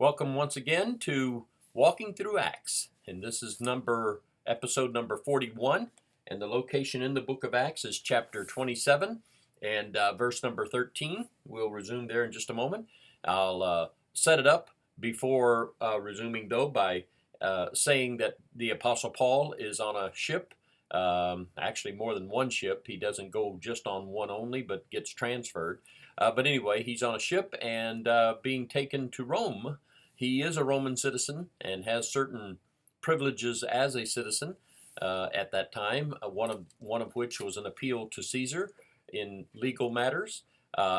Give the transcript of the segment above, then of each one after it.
Welcome once again to Walking Through Acts, and this is episode number 41, and the location in the book of Acts is chapter 27 and verse number 13. We'll resume there in just a moment. I'll set it up before resuming, though, by saying that the Apostle Paul is on a ship, actually more than one ship. He doesn't go just on one only, but gets transferred. But anyway, he's on a ship and being taken to Rome. He is a Roman citizen and has certain privileges as a citizen at that time. One of which was an appeal to Caesar in legal matters.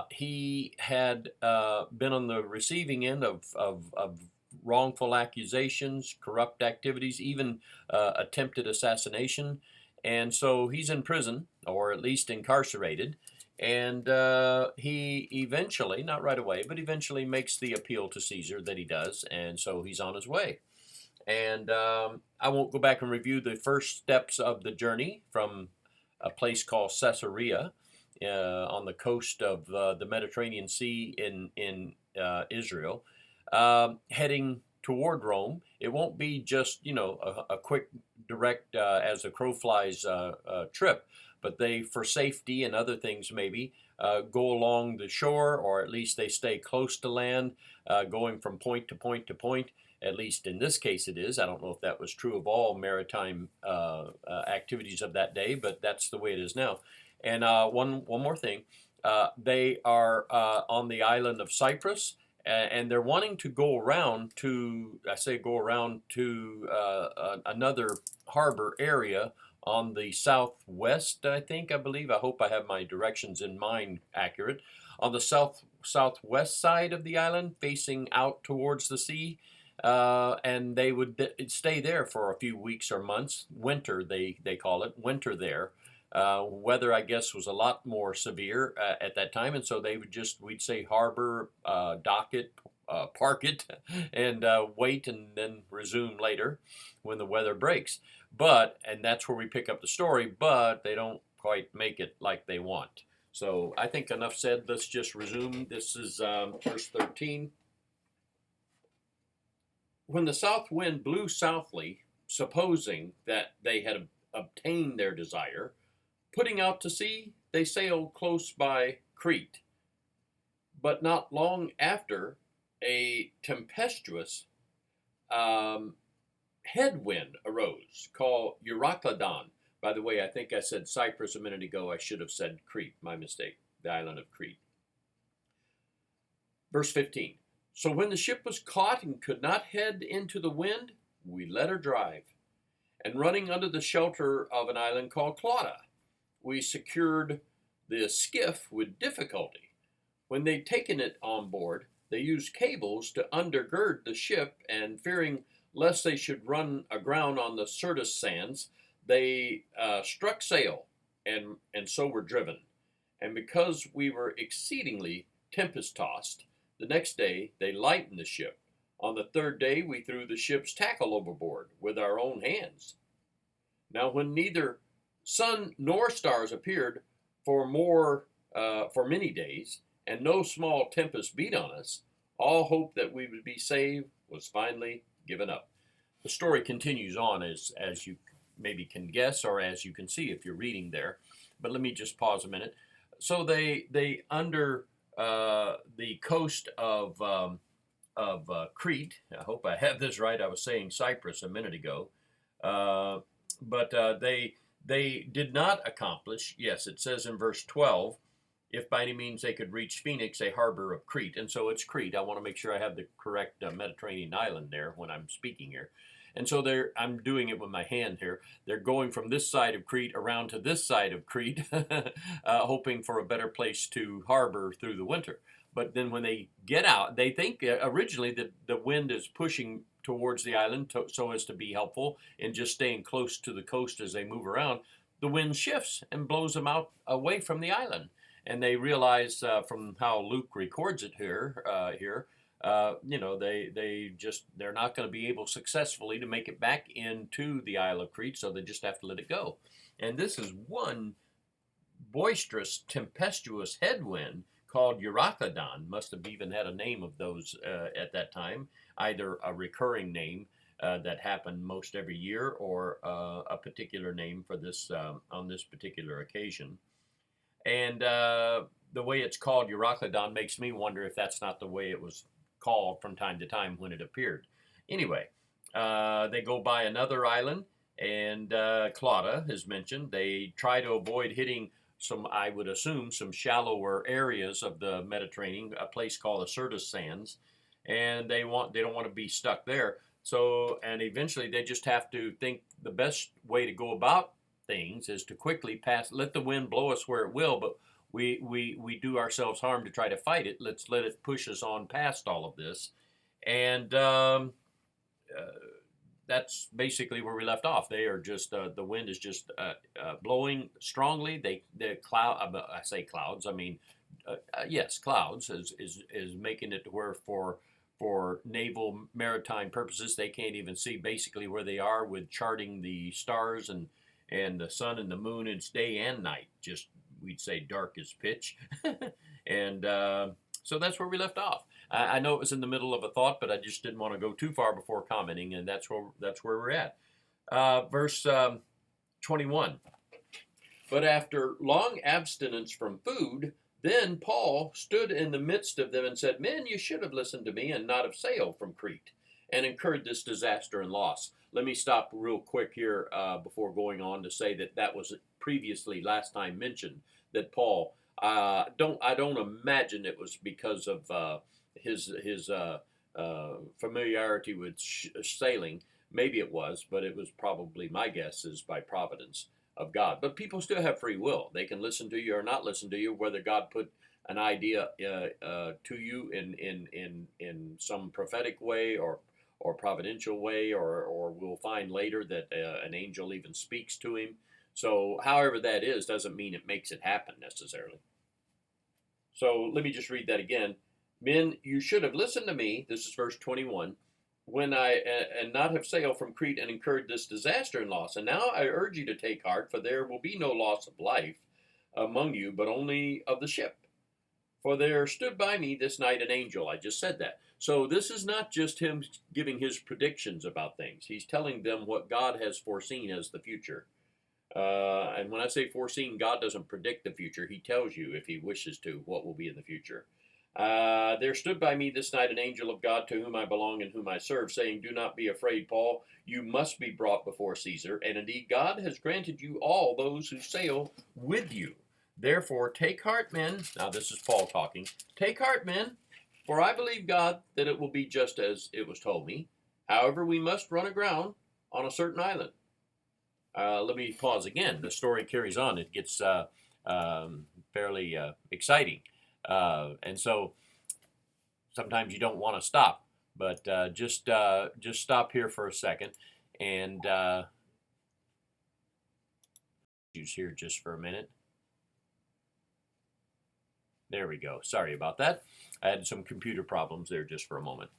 He had been on the receiving end of wrongful accusations, corrupt activities, even attempted assassination, and so he's in prison, or at least incarcerated. And he eventually, not right away, but eventually makes the appeal to Caesar that he does, and so he's on his way. And I won't go back and review the first steps of the journey from a place called Caesarea on the coast of the Mediterranean Sea in Israel, heading toward Rome. It won't be just, a quick, direct, as the crow flies trip, but they, for safety and other things maybe, go along the shore, or at least they stay close to land, going from point to point to point. At least in this case it is. I don't know if that was true of all maritime activities of that day, but that's the way it is now. And one more thing. They are on the island of Cyprus, and they're wanting to go around to, another harbor area on the southwest, I believe. I hope I have my directions in mind accurate. On the southwest side of the island, facing out towards the sea, and they would stay there for a few weeks or months. Winter, they call it, winter there. Weather, I guess, was a lot more severe at that time, and so we'd say harbor, dock it, park it, and wait, and then resume later when the weather breaks. And that's where we pick up the story, but they don't quite make it like they want. So I think enough said. Let's just resume. This is verse 13. When the south wind blew southly, supposing that they had obtained their desire, putting out to sea, they sailed close by Crete. But not long after, a tempestuous headwind arose, called Euroclydon. By the way, I think I said Cyprus a minute ago. I should have said Crete. My mistake. The island of Crete. Verse 15. So when the ship was caught and could not head into the wind, we let her drive. And running under the shelter of an island called Clauda, we secured the skiff with difficulty. When they'd taken it on board, they used cables to undergird the ship, and fearing lest they should run aground on the Syrtis sands, they struck sail, and so were driven. And because we were exceedingly tempest-tossed, the next day they lightened the ship. On the third day we threw the ship's tackle overboard with our own hands. Now when neither sun nor stars appeared for many days, and no small tempest beat on us, all hope that we would be saved was finally given up. The story continues on, as you maybe can guess, or as you can see if you're reading there. But let me just pause a minute. So they under the coast of Crete. I hope I have this right. I was saying Cyprus a minute ago, but they did not accomplish. Yes, it says in verse 12, if by any means they could reach Phoenix, a harbor of Crete. And so it's Crete. I want to make sure I have the correct Mediterranean island there when I'm speaking here. And so I'm doing it with my hand here. They're going from this side of Crete around to this side of Crete, hoping for a better place to harbor through the winter. But then when they get out, they think originally that the wind is pushing towards the island so as to be helpful in just staying close to the coast as they move around. The wind shifts and blows them out away from the island. And they realize from how Luke records it here, they're not going to be able successfully to make it back into the Isle of Crete, so they just have to let it go. And this is one boisterous, tempestuous headwind called Euroclydon. Must have even had a name of those at that time, either a recurring name that happened most every year, or a particular name for this on this particular occasion. And the way it's called Euroclydon makes me wonder if that's not the way it was called from time to time when it appeared. Anyway, they go by another island, and Clauda is mentioned. They try to avoid hitting some, I would assume, some shallower areas of the Mediterranean, a place called the Syrtis Sands, and they don't want to be stuck there. So, and eventually they just have to think the best way to go about things is to quickly pass, let the wind blow us where it will, but we do ourselves harm to try to fight it. Let's let it push us on past all of this. And that's basically where we left off. They are just the wind is just blowing strongly. The cloud. I say clouds. I mean, yes, clouds is making it to where for naval maritime purposes they can't even see basically where they are with charting the stars and the sun and the moon. It's day and night. Just we'd say dark as pitch, and so that's where we left off. I know it was in the middle of a thought, but I just didn't want to go too far before commenting, and that's where we're at. Verse 21. But after long abstinence from food, then Paul stood in the midst of them and said, "Men, you should have listened to me and not have sailed from Crete, and incurred this disaster and loss." Let me stop real quick here before going on to say that was previously last time mentioned that Paul. I don't imagine it was because of his familiarity with sailing. Maybe it was, but it was probably, my guess is, by providence of God. But people still have free will. They can listen to you or not listen to you, whether God put an idea to you in some prophetic way or providential way, or we'll find later that an angel even speaks to him. So however that is, doesn't mean it makes it happen necessarily. So let me just read that again. Men, you should have listened to me. This is verse 21. When and not have sailed from Crete and incurred this disaster and loss. And now I urge you to take heart, for there will be no loss of life among you, but only of the ship. For there stood by me this night an angel. I just said that. So this is not just him giving his predictions about things. He's telling them what God has foreseen as the future. And when I say foreseen, God doesn't predict the future. He tells you, if he wishes to, what will be in the future. There stood by me this night an angel of God to whom I belong and whom I serve, saying, "Do not be afraid, Paul. You must be brought before Caesar. And indeed, God has granted you all those who sail with you. Therefore, take heart, men." Now, this is Paul talking. "Take heart, men, for I believe God that it will be just as it was told me. However, we must run aground on a certain island." Let me pause again. The story carries on. It gets fairly exciting. And so sometimes you don't want to stop, but just stop here for a second and use here just for a minute. There we go. Sorry about that. I had some computer problems there just for a moment.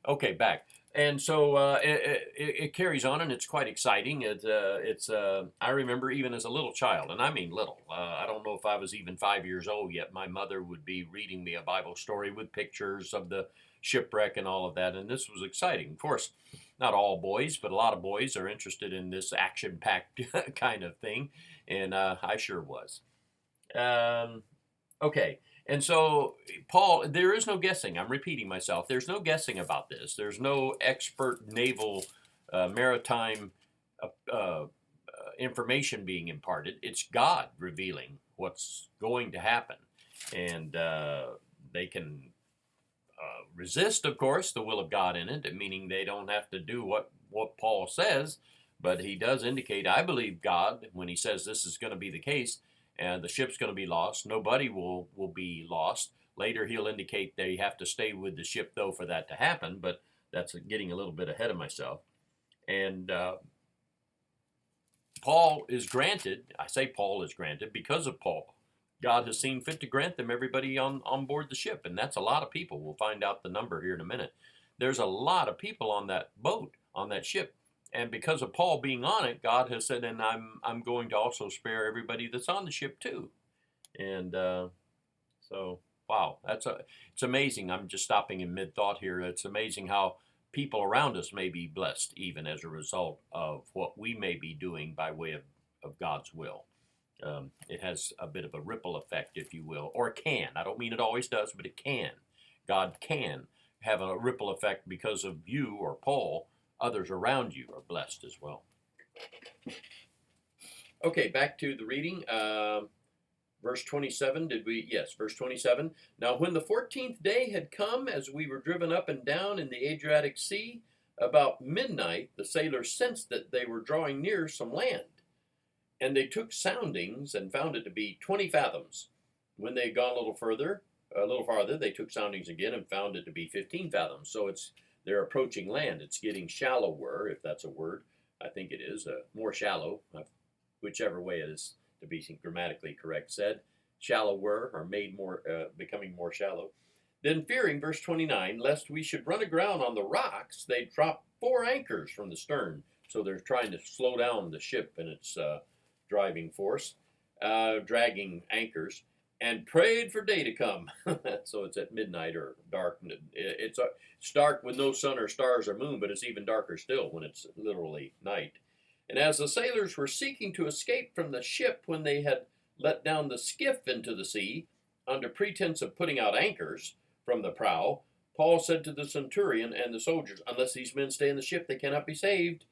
Okay, back. And so it carries on, and it's quite exciting. I remember even as a little child, and I mean little. I don't know if I was even 5 years old yet. My mother would be reading me a Bible story with pictures of the shipwreck and all of that, and this was exciting. Of course, not all boys, but a lot of boys are interested in this action-packed kind of thing, and I sure was. Okay. And so, Paul, there is no guessing. I'm repeating myself. There's no guessing about this. There's no expert naval, maritime information being imparted. It's God revealing what's going to happen. And they can resist, of course, the will of God in it, meaning they don't have to do what Paul says. But he does indicate, I believe God, when he says this is going to be the case, and the ship's going to be lost. Nobody will be lost. Later, he'll indicate they have to stay with the ship, though, for that to happen, but that's getting a little bit ahead of myself. And Paul is granted, I say Paul is granted because of Paul. God has seen fit to grant them everybody on board the ship, and that's a lot of people. We'll find out the number here in a minute. There's a lot of people on that boat, on that ship. And because of Paul being on it, God has said, and I'm going to also spare everybody that's on the ship too. And so Wow, it's amazing. I'm just stopping in mid-thought here. It's amazing how people around us may be blessed even as a result of what we may be doing by way of God's will. It has a bit of a ripple effect, if you will, or it can. I don't mean it always does, but it can. God can have a ripple effect because of you or Paul. Others around you are blessed as well. Okay, back to the reading. Verse 27, did we? Yes, verse 27. Now, when the 14th day had come, as we were driven up and down in the Adriatic Sea, about midnight, the sailors sensed that they were drawing near some land. And they took soundings and found it to be 20 fathoms. When they had gone a little farther, they took soundings again and found it to be 15 fathoms. So they're approaching land. It's getting shallower, if that's a word. I think it is, more shallow, whichever way it is to be grammatically correct said. Shallower, or made more, becoming more shallow. Then fearing, verse 29, lest we should run aground on the rocks, they dropped 4 anchors from the stern. So they're trying to slow down the ship and its driving force, dragging anchors, and prayed for day to come. So it's at midnight or dark. It's dark with no sun or stars or moon, but it's even darker still when it's literally night. And as the sailors were seeking to escape from the ship when they had let down the skiff into the sea, under pretense of putting out anchors from the prow, Paul said to the centurion and the soldiers, unless these men stay in the ship, they cannot be saved.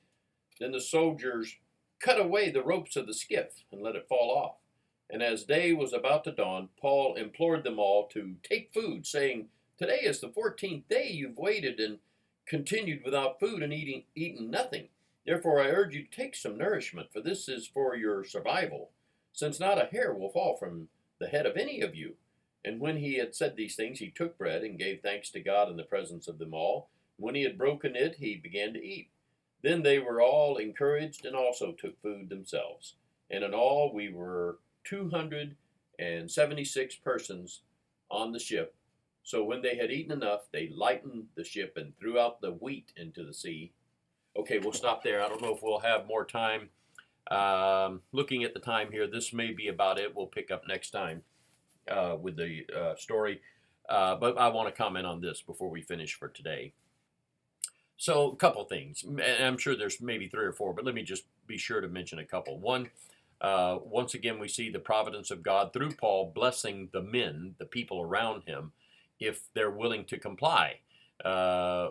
Then the soldiers cut away the ropes of the skiff and let it fall off. And as day was about to dawn, Paul implored them all to take food, saying, today is the 14th day you've waited and continued without food and eaten nothing. Therefore I urge you to take some nourishment, for this is for your survival, since not a hair will fall from the head of any of you. And when he had said these things, he took bread and gave thanks to God in the presence of them all. When he had broken it, he began to eat. Then they were all encouraged and also took food themselves. And in all we were 276 persons on the ship. So when they had eaten enough, they lightened the ship and threw out the wheat into the sea. Okay, we'll stop there. I don't know if we'll have more time. Looking at the time here, this may be about it. We'll pick up next time with the story. But I want to comment on this before we finish for today. So a couple things, and I'm sure there's maybe 3 or 4, but let me just be sure to mention a couple. One, once again, we see the providence of God through Paul blessing the men, the people around him, if they're willing to comply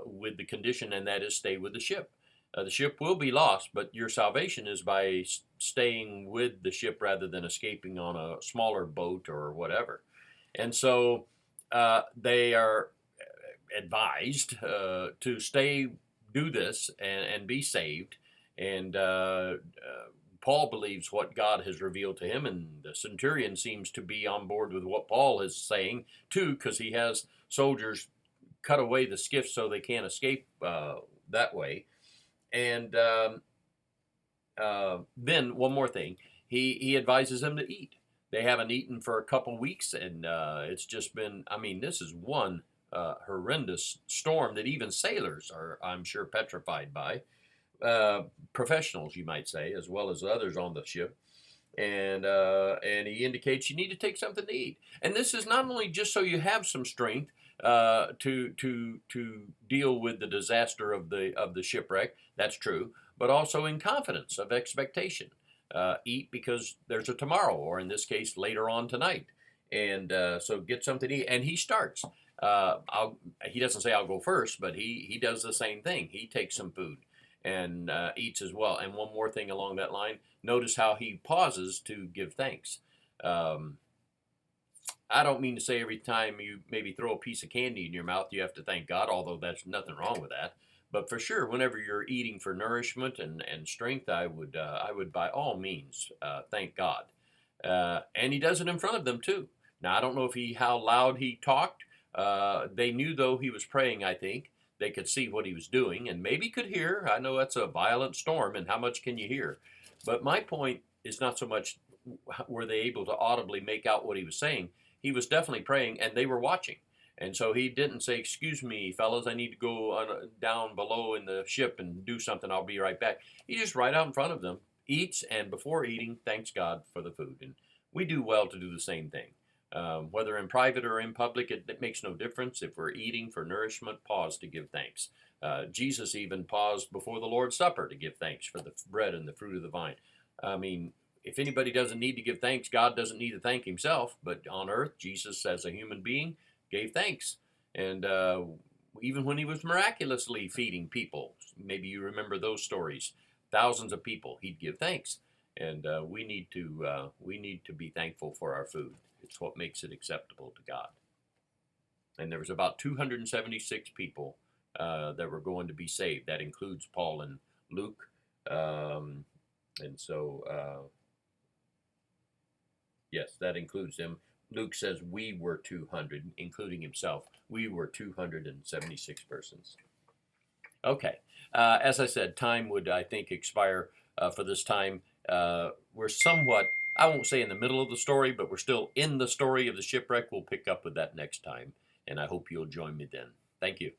with the condition, and that is stay with the ship. The ship will be lost, but your salvation is by staying with the ship rather than escaping on a smaller boat or whatever. And so they are advised to stay, do this, and be saved. And Paul believes what God has revealed to him, and the centurion seems to be on board with what Paul is saying too, because he has soldiers cut away the skiff so they can't escape that way. And then one more thing, he advises them to eat. They haven't eaten for a couple weeks, and it's just been, I mean, this is one horrendous storm that even sailors are, I'm sure, petrified by. Professionals, you might say, as well as others on the ship. And he indicates you need to take something to eat. And this is not only just so you have some strength to deal with the disaster of the shipwreck. That's true, but also in confidence of expectation. Eat because there's a tomorrow, or in this case, later on tonight. And so get something to eat. And he starts. He doesn't say I'll go first, but he does the same thing. He takes some food and eats as well. And one more thing along that line, notice how he pauses to give thanks. I don't mean to say every time you maybe throw a piece of candy in your mouth you have to thank God, although there's nothing wrong with that. But for sure, whenever you're eating for nourishment and strength, I would by all means thank God. And he does it in front of them too. Now I don't know how loud he talked. They knew though he was praying. I think they could see what he was doing and maybe could hear. I know that's a violent storm, and how much can you hear? But my point is not so much were they able to audibly make out what he was saying. He was definitely praying, and they were watching. And so he didn't say, excuse me, fellas, I need to go down below in the ship and do something. I'll be right back. He just right out in front of them eats, and before eating, thanks God for the food. And we do well to do the same thing. Whether in private or in public, it makes no difference. If we're eating for nourishment, pause to give thanks. Jesus even paused before the Lord's Supper to give thanks for the bread and the fruit of the vine. I mean, if anybody doesn't need to give thanks, God doesn't need to thank himself. But on earth, Jesus, as a human being, gave thanks. And even when he was miraculously feeding people, maybe you remember those stories, thousands of people, he'd give thanks. And we need to be thankful for our food. It's what makes it acceptable to God. And there was about 276 people that were going to be saved. That includes Paul and Luke. And so, yes, that includes them. Luke says we were 200, including himself. We were 276 persons. Okay. As I said, time would, I think, expire for this time. We're somewhat, I won't say in the middle of the story, but we're still in the story of the shipwreck. We'll pick up with that next time, and I hope you'll join me then. Thank you.